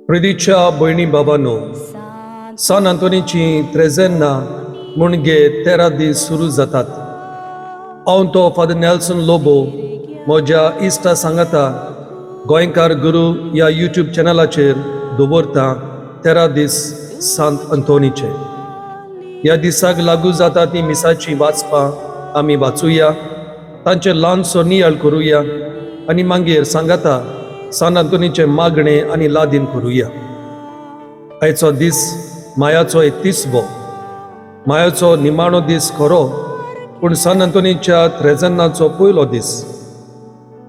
प्रिदीच्या भयणी बाबांनो, सान आंतोनीची त्रेझेन्ना मुणगे 13 दीस सुरू जातात. हांव तो फादर नेल्सन लोबो म्हज्या इश्टा सांगाता गोंयकार गुरू ह्या यूट्यूब चॅनलाचेर दवरता 13 दीस सांत अंतोनीचे. ह्या दिसाक लागू जाता ती मिसाची वाचपां आमी वाचुया, तांचे ल्हानसो नियाळ करुया आनी मागीर सांगाता सान अंतोनीचे मागणे आनी लादीन करुया. आयचो दीस मायाचो 31वो, मायाचो निमाणो दीस खरो, पूण सान अंतोनीच्या त्रेझेन्नाचो पयलो दीस.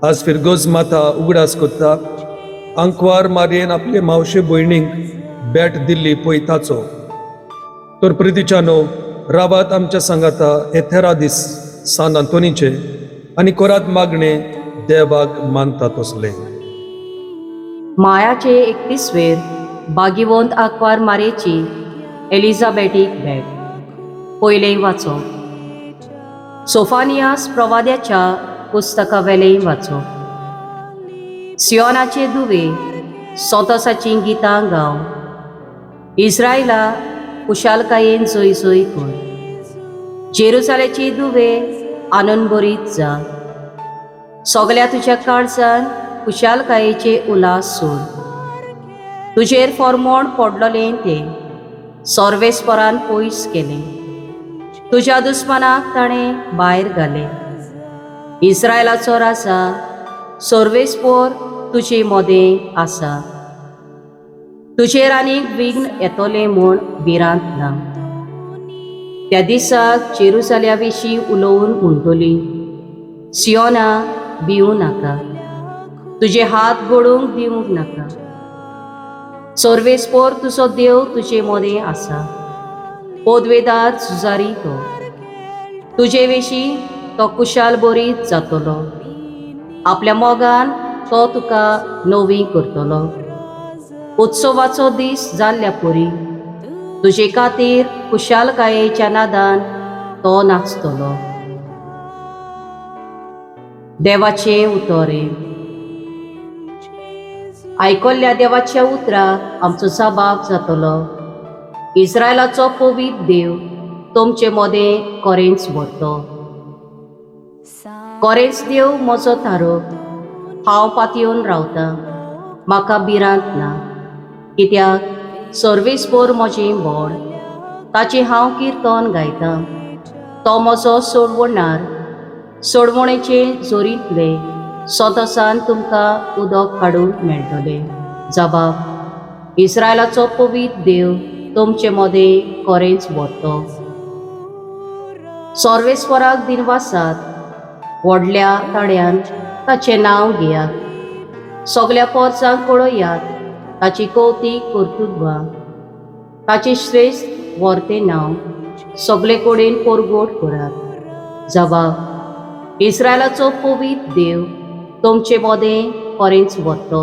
आज फिरगोज माता उगडास कोत्ता. आंकवार मारयेन आपले मावशे भयणींक भेट दिल्ली पळय ताचो. तर प्रितीच्यानो, राबात आमच्या सांगाता हे 13 दीस सान अंतोनीचे आनी कोरात मागणे देवाक मानता तसले. मायाचे 31वेर भागिवंत आंकवार मारेची एलिझाबेथीक भेट. पयलें वाचो. सोफानियास प्रवाद्याच्या पुस्तका वेलें वाचो. सियोनाचे दुवे सोतोसाची गितां गाव. इस्रायला कुशालकायेन जोय जोय कर. जेरुसालेची दुवे आनंद भरीत जा. सगल्या तुज्या काळजान कुशालकायेचे उलास सोड. तुजेर फॉर्मोण पडलोलें तें सोर्वेस्परान पयस केलें. तुज्या दुस्मानाक ताणें भायर घाले. इस्रायलाचो राजा सोर्वेस्पोर तुजे मोदें आसा. तुजेर आनीक विघ्न येतोलें म्हूण भिरांत ना. त्या दिसाक जेरुसाल्या विशीं उलोवन म्हणटली, सियोना भिवूं नाका, तुजे हात घडोवंक दिवंक नाका. सोर्वेस्पोर तुजो देव तुजे मोदें आसा. पोदवेदार झुजारी तो. तुजे विशीं तो कुशाल बरीत जातलो. आपल्या मोगान तो तुका नवी करतलो. उत्सवाचो दीस जाल्ल्या परी तुजे खातीर कुशालकायेच्या नादान तो नाचतलो. देवाचे उतोरे. आयकल्ल्या देवाच्या उतराक आमचो जबाब जातलो. इस्रायलाचो पवित्र देव तुमचे मोदें कोरेंच भरतो. कोरेंच देव म्हजो थारो. हांव पातयेवन रावतां, म्हाका भिरांत ना. कित्याक सोर्वेस्पोर म्हजें बोड, ताचें हांव किर्तन गायतां. तो म्हजो सोडवणार. सोडवणेचे जोरींतले सोतोसान तुमकां उदक काडूंक मेळटलें. जबाब. इस्रायलाचो पवित्र देव तुमचे मोदें कोरेंच भरतो. सोर्वेस्पराक दिनवासात व्हडल्या ताळ्यान ताचें नांव घेयात. सगल्या पोरसांक कळयात ताची कौतीक कर्तुत्वा. ताचें श्रेश्ठ व्हरतें नांव सगले कडेन परगोट करात. जबाब. इस्रायलाचो पवित्र देव तुमचे मोदें कोरेंच भरतो.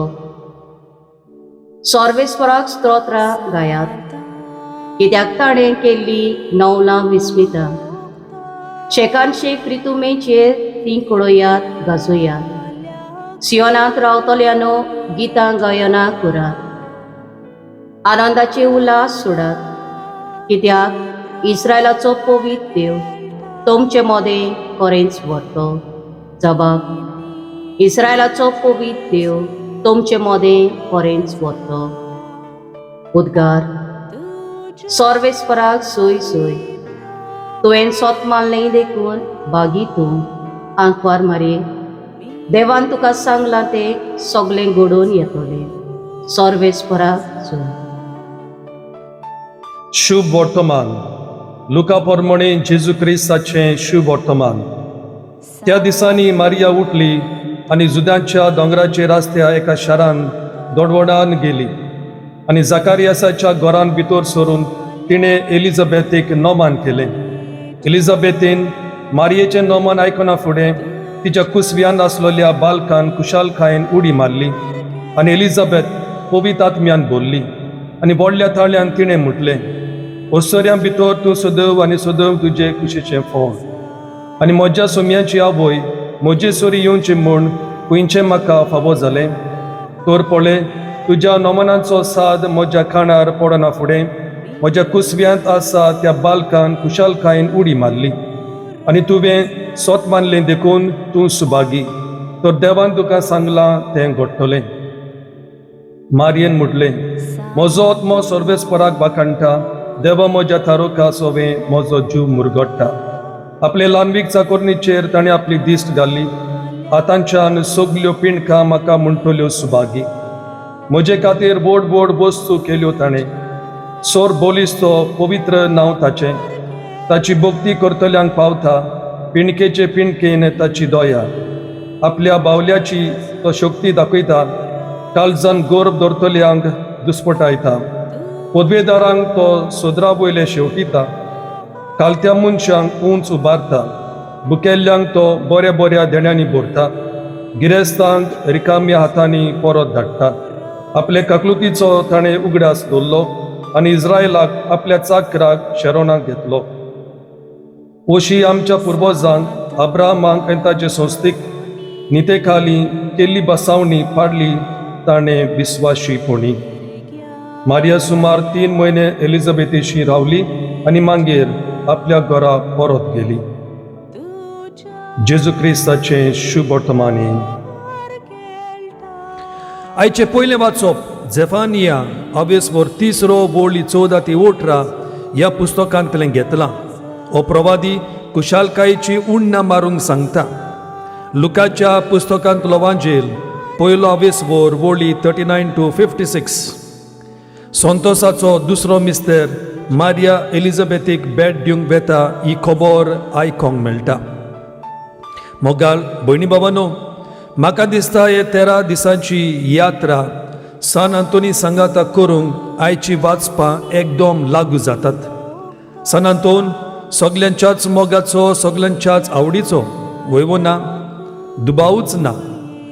सोर्वेस्पराक स्तोत्रां गायात, कित्याक ताणें केल्ली नवलां विस्मितां. शेकान शेक रितुमेचेर तीं कळयात गाजोयात. सियोनांत रावतल्यांनो गितां गायनां करात. आनंदाचे उल्हास सोडात, कित्याक इस्रायलाचो पवित्र देव तुमचे मोदें कोरेंच भरतो. जबाब. इस्रायलाचो पवित्र देव तुमचे मोदें कोरेंच भरतो. उद्गार. सोर्वेस्पराक सोय सोय. तुवें सोत मारलें देखून बागी तूं आंकवार मारे. देवान तुका सांगलां तें सगलें घडोवन येतलें. सोर्वेस्पराक सोय. शुभ वर्तमान. लुका प्रमाणे जेजू क्रिस्ताचें शुभ वर्तमान. त्या दिसांनी मारिया उठली आनी जुद्यांच्या दोंगराचेर आसत्या एका शारान दोडवडान गेली आनी जाकारियासाच्या घरान भितर सरून तिणें एलिझाबेथीक नोमान केलें. एलिझाबेथीन मारयेचें नोमान आयकना फुडें तिच्या कुसव्यान आसलोल्या बालकान कुशालकायेन उडी मारली आनी एलिझाबेथ पवित्र आत्म्यान भरली आनी व्हडल्या ताळ्यान तिणें म्हटलें, ओसऱ्यां भितर तूं सदव आनी सदव तुजे कुशीचें फळ. आनी म्हज्या सोम्याची आवय म्हजे सोरी येवचें म्हूण खुंयचें म्हाका फावो जालें. तर पळय, तुज्या नोमनांचो साद म्हज्या खाणार पडना फुडें म्हज्या कुसव्यांत आसा त्या बालकान कुशालकायेन उडी मारली आनी तुवें स्वत मानलें देखून तूं सुभागी तर देवान तुका सांगलां तें घडटलें. मारयेन म्हटलें, म्हजो आत्मो सर्वेस्पराक बाकाणटा, देवा म्हज्या थारोका सोवें म्हजो जीव मुरगडटा. आपले ल्हानवीक चाकोरणीचेर ताणें आपली दिश्ट घाल्ली, हातांच्यान सगल्यो पिणकां म्हाका म्हणटल्यो सुभागी. म्हजे खातीर बोड बोड वस्तू केल्यो ताणें, सोर बोलिस्तो पवित्र नांव ताचें. ताची भक्ती करतल्यांक पावता, पिणकेचे पिणकेन ताची दोया. आपल्या बावल्याची तो शक्ती दाखयता, काळजान गोरब धरतल्यांक दुस्पटायता. पदवेदारांक तो सोदरा वयले शेवटिता, कालत्या मनशांक उंच उबारता. बुकेल्ल्यांक तो बऱ्या बऱ्या देण्यांनी भरता, गिरेस्तांक रिकाम्या हातांनी परत धाडटा. आपले काकलुतीचो ताणें उगडास दवरलो आनी इस्रायलाक आपल्या चाकराक शेरोनाक घेतलो. अशी आमच्या पुर्वजांक अब्राहमांक आनी ताचे संस्थीक निते खाली केल्ली बसावणी पाडली ताणें विस्वाशीपणी. मारिया सुमार 3 म्हयने एलिझाबेथीशी रावली आनी मागीर आपल्या घरा परत गेली. जेजू क्रिस्ताचें शुभ वर्तमानी. आयचे पयलें वाचप झेफानिया अवेसवर 3:14-18 ह्या पुस्तकांतलें घेतलां. हो प्रवादी कुशालकायेची उण्णां मारूंक सांगता. लुकाच्या पुस्तकांतलो वांजेल पयलो अवेसवर 39-56. संतोसाचो दुसरो मिस्तेर मारिया एलिझाबेथीक भेट दिवंक वेता ही खबर आयकोंक मेळटा. मोगाल भयणी भावांनो, म्हाका दिसता हे 13 दिसांची यात्रा सान आंतोनी सांगाता करूंक आयची वाचपां एकदम लागू जातात. सान आंतोन सगल्यांच्याच मोगाचो, सगल्यांच्याच आवडीचो, वयवो ना, दुबावूच ना.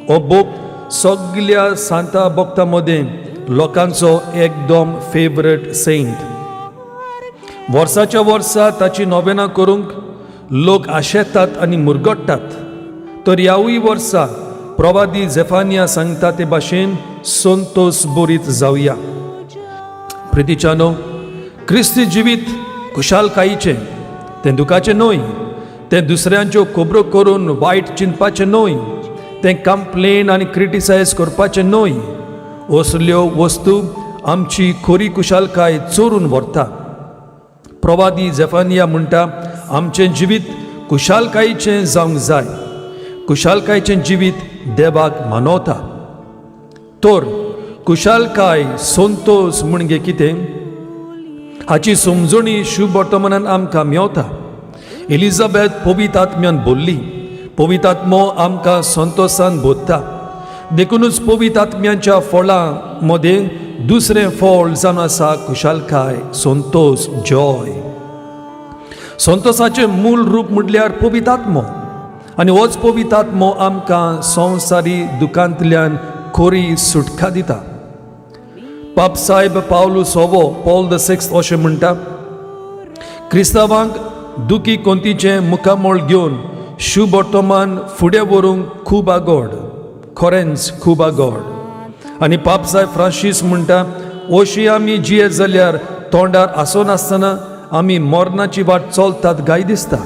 हो बोक सगल्या सांता भक्तां मदें लोकांचो एकदम फेवरेट सेंट. वर्साच्या वर्सा ताची नोवेनां करूंक लोक आशेतात आनी मुरगडटात. तर ह्यावूय वर्सा प्रवादी झेफानिया सांगता ते भाशेन संतोस बोरीत जावया. प्रितीच्यानो, क्रिस्ती जिवीत कुशालकायेचें, तें दुखाचें न्हय, तें दुसऱ्यांच्यो खबरो करून वायट चिंतपाचें न्हय, तें कंप्लेन आनी क्रिटिसायज करपाचें न्हय. असल्यो वस्तू आमची खरी कुशालकाय चोरून व्हरता. प्रवादी झेफानिया म्हणटा, आमचें जिवीत कुशालकायेचें जावंक जाय. कुशालकायेचें जिवीत देवाक मानवता. तर कुशालकाय संतोस म्हणजे कितें हाची समजणी शुभ वर्तमानान आमकां मेवता. एलिझाबेथ पवित्र आत्म्यान बोल्ली, पवित्र आत्मो आमकां संतोषान भोगता. देखूनच पवित्र आत्म्याच्या फळां मदें दुसरें फळ जावन आसा कुशालकाय, संतोष, जॉय. संतोषाचें मूल रूप म्हटल्यार पवित्र आत्मो आनी होच पवित्र आत्मो आमकां संवसारी दुखांतल्यान खरी सुटका दिता. पाप साहेब पावलूस होवो पॉल VI अशें म्हणटा, क्रिस्तांवांक दुखी कोंतीचें मुखामोळ घेवन शुभ वर्तमान फुडें व्हरूंक खूब आगोड, खरेंच खूब आगोड. आनी पाप साहेब फ्रांसीस म्हणटा, अशी आमी जियेत जाल्यार तोंडार आसो नासतना आमी मरणाची वाट चलतात गाय दिसता.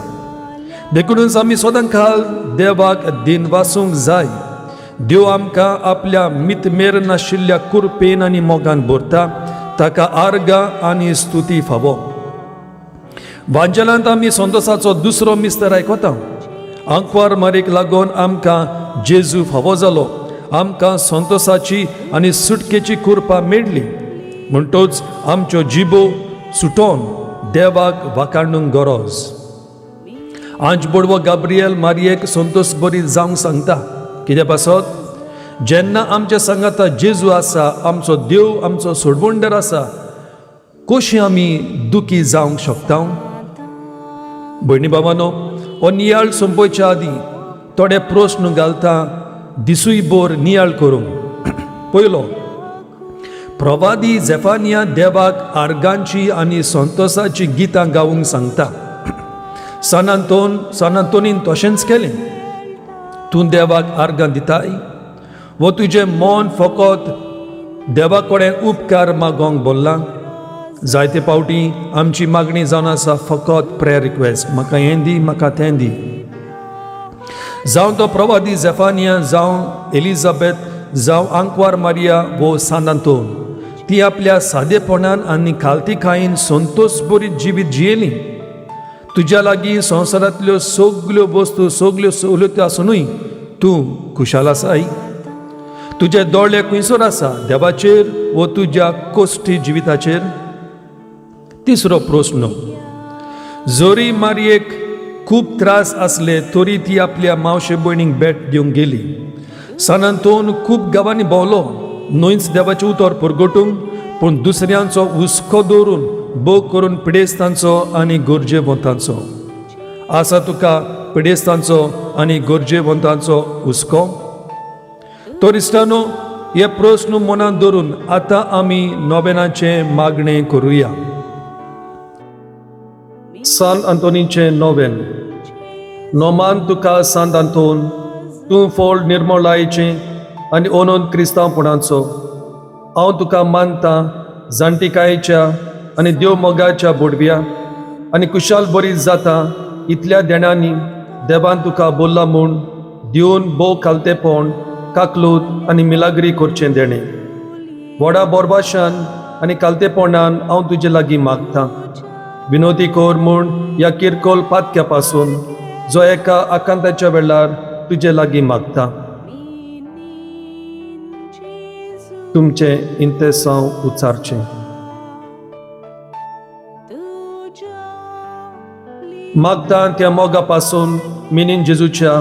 देखूनच आमी सदांकाल देवाक दिन वासूंक जाय. देव आमकां आपल्या मितमेर नाशिल्ल्या कुरपेन आनी मोगान भरता, ताका आर्गां आनी स्तुती फावो. वांजेलांत आमी संतोसाचो दुसरो मिस्तर आयकता. आंकवार मारेक लागून आमकां जेजू फावो जालो, आमकां संतोसाची आनी सुटकेची कृपा मेळ्ळी. म्हणटच आमच्यो जिबो सुटोवन देवाक वाखाणूंक गरज. आंज बडवो गाब्रिएल मारयेक संतोष बरी जावंक सांगता. कित्याक पासत, जेन्ना आमच्या सांगाता जेजू आसा, आमचो देव, आमचो सोडवंडर आसा, कशी आमी दुखी जावंक शकता? भयणी भावांनो, हो नियाळ संपयच्या आदी थोडे प्रस्न घालता दिसूय भर नियाळ करूंक. पयलो, प्रवादी झेफानिया देवाक आर्गांची आनी संतोषाची गितां गावूंक सांगता. सान आंतोनीन तशेंच केलें. तूं देवाक आर्गां दिताय, वो तुजें मन फकत देवा कडेन उपकार मागोंक बोल्ला. जायते पावटी आमची मागणी जावन आसा फकत प्रेयर रिक्वेस्ट, म्हाका हें दी, म्हाका तें दी. जावं तो प्रवादी झेफानिया, जावं एलिझाबेथ, जावं आंकवार मारिया वो सान आंतोन, ती आपल्या सादेपणान आनी खालतीकायेन संतोश भरीत जिवीत जियेली. तुज्या लागीं संवसारांतल्यो सगल्यो वस्तू, सगल्यो सवलती आसुनूय तूं खुशाल आसाय. तुजे दोळे खंयसर आसा, देवाचेर वो तुज्या कोश्टी जिविताचेर? तिसरो प्रस्न. जोरी मारयेक खूब त्रास आसले तरी ती आपल्या मावशे भयणीक भेट दिवंक गेली. सान आंतोन खूब गांवांनी भोंवलो, न्हंयच देवाचें उतर परगटूंक, पूण दुसऱ्यांचो हुस्को दवरून बोग करून पिडेस्तांचो आनी गरजेवंतांचो. आसा तुका पिडेस्तांचो आनी गरजेवंतांचो हुस्को? तोरिस्तानो, हे प्रस्न मनांत धरून आतां आमी नोवेनाचें मागणें करुया. सान आंतोनीचें नोवेन. नोमान तुका सांत आंतोन, तूं फोड निर्मळायेचें आनी ओनोन क्रिस्तांवपणाचो. हांव तुका मानतां जाणटेकायेच्या आनी देव मोगाच्या बोडव्या आनी कुशाल बरी जाता इतल्या देणांनी देवान तुका बोल्ला म्हूण दिवन भोव खालतेपण, काकलूत आनी मिलाग्री करचें देणें. व्हडा बोरबाशान आनी खालतेपणान हांव तुजे लागीं मागतां. विनोदी कोर म्हूण ह्या किरकोल पातक्या पासून जो एका आकांताच्या वेळार तुजे लागीं मागता. तुमचें इंतेसांव उचारचें. मागता त्या मोगा पासून मिनीन जेजूच्या,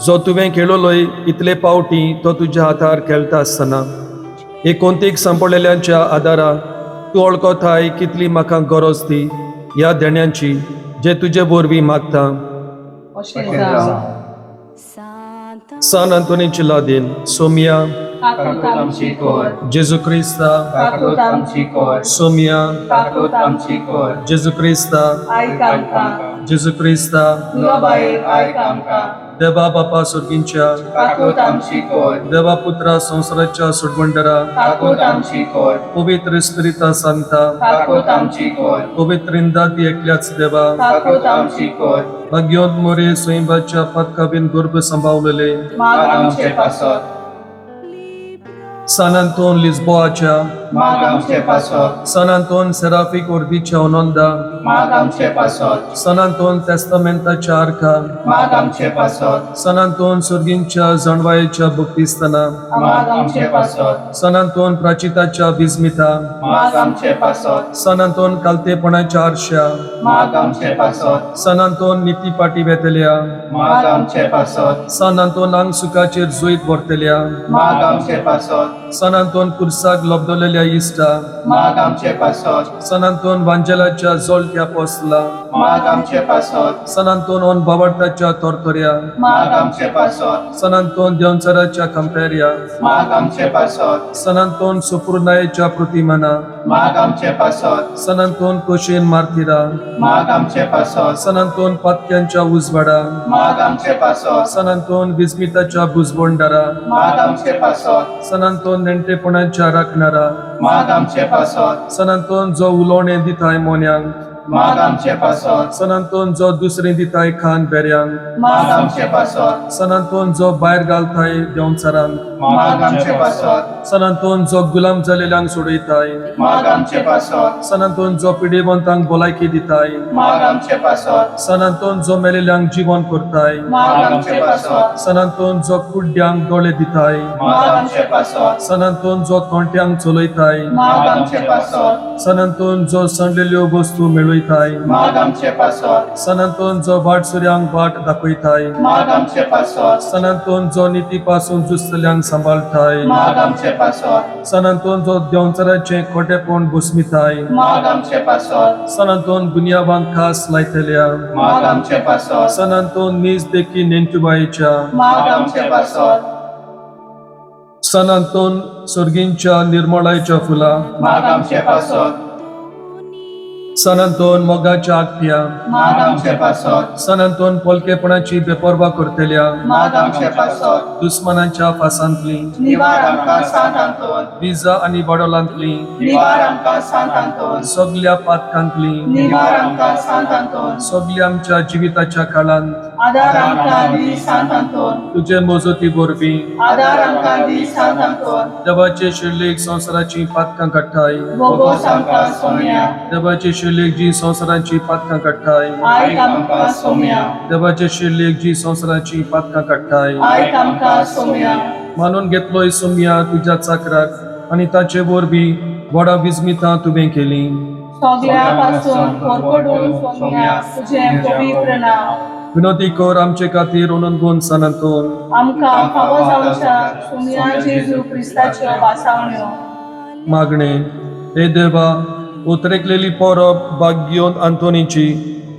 जो तुवें खेळलोय इतले पावटी तो तुज्या हातार खेळटा आसतना एकोणतीक सांपडलेल्यांच्या आदारा तूं वळखताय कितली म्हाका गरज ती ह्या देण्यांची जे तुजे वरवीं मागता. सान आंतोनीची लादीन. सोमिया, ताकूत आमची कर. जेजू क्रिस्ता, ताकूत आमची कर. सोमिया, ताकूत आमची कर. जेजू क्रिस्ता, आयक आमकां. जेजू क्रिस्ता. तुला भायर आयक आमकां. देवा बापा सुर्गींच्या, ताकूत आमची कर. देवा पुत्रा संवसाराच्या सुडवंडरा, ताकूत आमची कर. पवित्र स्पिरिता सांगता, ताकूत आमची कर. पवित्रिंदा ती एकल्याच देवा, ताकूत आमची कर. भाग्योत मोरे स्वयंभाच्या पदकाबीन गर्भ सांभाळलेले, माग आमचे पासत. सान आंतोन लिस्बोआच्या, माग आमचे पासत. सान आंतोन सेराफीक वर्दीच्या ओनोंदा, माग आमचे पासत. सान आंतोन तेस्तामेंताच्या आर्का, माग आमचे पासत. सान आंतोन सुर्गींच्या जणवायेच्या भक्तिस्ताना, माग आमचे पासत. सान आंतोन प्राचिताच्या बिस्मिता, माग आमचे पासत. सान आंतोन कालतेपणाच्या आरशा, माग आमचे पासत. सान आंतोन नितीपाटी बेतल्या, माग आमचे पासत. सान आंतोन आंग सुखाचेर जुयत व्हरतल्या, माग आमचे पासत. सान आंतोन कुर्साक लोबदलेल्या इश्टा, माग आमचे पासत. सान आंतोन वांजेलाच्या जोलक्या पोसला, माग आमचे पासत. सान आंतोन ओन बावडताच्या तोरतोऱ्या, माग आमचे पासत. सान आंतोन देवचाराच्या कंपेरिया, माग आमचे पासत. सान आंतोन सुपुर्नायेच्या प्रतिमाना, माग आमचे पासत. सान आंतोन कोशेन मार्तिरा, माग आमचे पासत. सान आंतोन पातक्यांच्या उजवाडा, माग आमचे पासत. सान आंतोन विस्मिताच्या भुजबोंडारा, माग आमचे पासत. सान आंतोन नेणटेपणाच्या राखणारा, माग आमचे पासत. सान आंतोन जो उलोवणें दिताय मोन्यांक, माग आमचे पासत. सान आंतोन जो दुसरें दिताय खान बेऱ्यांक, माग आमचे पासत. सान आंतोन जो भायर घालताय देंवचारांक, माग आमचे पासत. सान आंतोन जो गुलाम जालेल्यांक सोडयताय, माग आमचे पासत. सान आंतोन जो पिडेवंतांक भलायकी दिताय, माग आमचे पासत. सान आंतोन जो मेलेल्यांक जिवंत करताय, माग आमचे पासत. सान आंतोन जो कुड्ड्यांक दोळे दिताय, माग आमचे पासत. सान आंतोन जो कोंट्यांक चलयताय, माग आमचे पासत. सान आंतोन जो सणलेल्यो वस्तू मेळयताय, माग आमचे पासत. सान आंतोन जो वाटसुऱ्यांक वाट दाखयताय, माग आमचे पासत. सान आंतोन जो निती पासून जुस्तल्यांक सांबाळताय, माग आमचे पासत. सान आंतोन जो देंवचाराचें खोटेपण भुस्मिताय, माग आमचे पासत. सान आंतोन दुनियावांक खास लायतल्या, माग आमचे पासत. सान आंतोन नीज देखी नेंटुबायेच्या, माग आमचे पासत. सान आंतोन सुर्गींच्या निर्मळायेच्या फुला, माग आमचे पासत. सान अंतोन मोगाच्या आखत्या माग आमचे पासत सान अंतोन पोलकेपणाची बेपर्वा करतल्या माग आमचे पासत दुस्मनांच्या फासांतली निवार आमकां सांत अंतोन विजा आणि बडोलांतली निवार आमकां सांत अंतोन सगल्या पातकांतली निवार आमकां सांत अंतोन सगल्या आमच्या जिविताच्या काळांत आदार आमकां दी सांत अंतोन तुझे मोजती बोरबी आदार आमकां दी सांत अंतोन देवाचे शिल्लेक संवसाराची पातकां काडटाय बोगोस आमकां सोम्या देवाचे शिल्लेक जी संवसाराची पातकां काडटाय आयक आमकां सोम्या देवाचे शिल्लेक जी संवसाराची पातकां काडटाय आयक आमकां सोम्या मानून घेतलोय सोम्या तुझ्या चाकराक आणि ताचे वरबी व्हडा विजमितां तुवें केली सगल्या पासून कोरपडून सोम्या तुजें पवित्र नांव विनोदी कर आमचे खातीर ओनंदून सनातन आमकां फावो जावच्या सोम्या जेजू क्रिस्ताच्यो बासावण्यो मागणे हे देवा उतरेकलेली परब भाग्योन आंतोनीची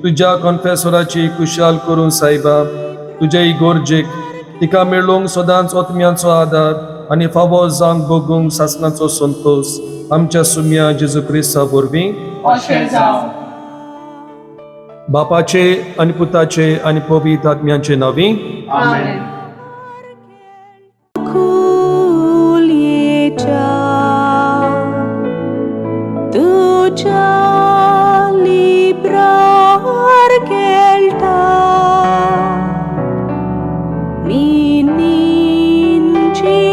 तुझ्या कॉन्फेसराची कुशाल करून सायबा तुझे इगोर्जेक तिका मेळोवंक सदांच ओतम्याचो आदार आनी फावो जावंक बगूंक सासणाचो संतोष आमच्या सुम्या जेजू क्रिस्ता वरवीं अशें जावं बापाचे आनी पुताचे आनी पवित्र आत्म्याचे नावी आमेन तुझ्या लिब्रार केल्टा मी निंची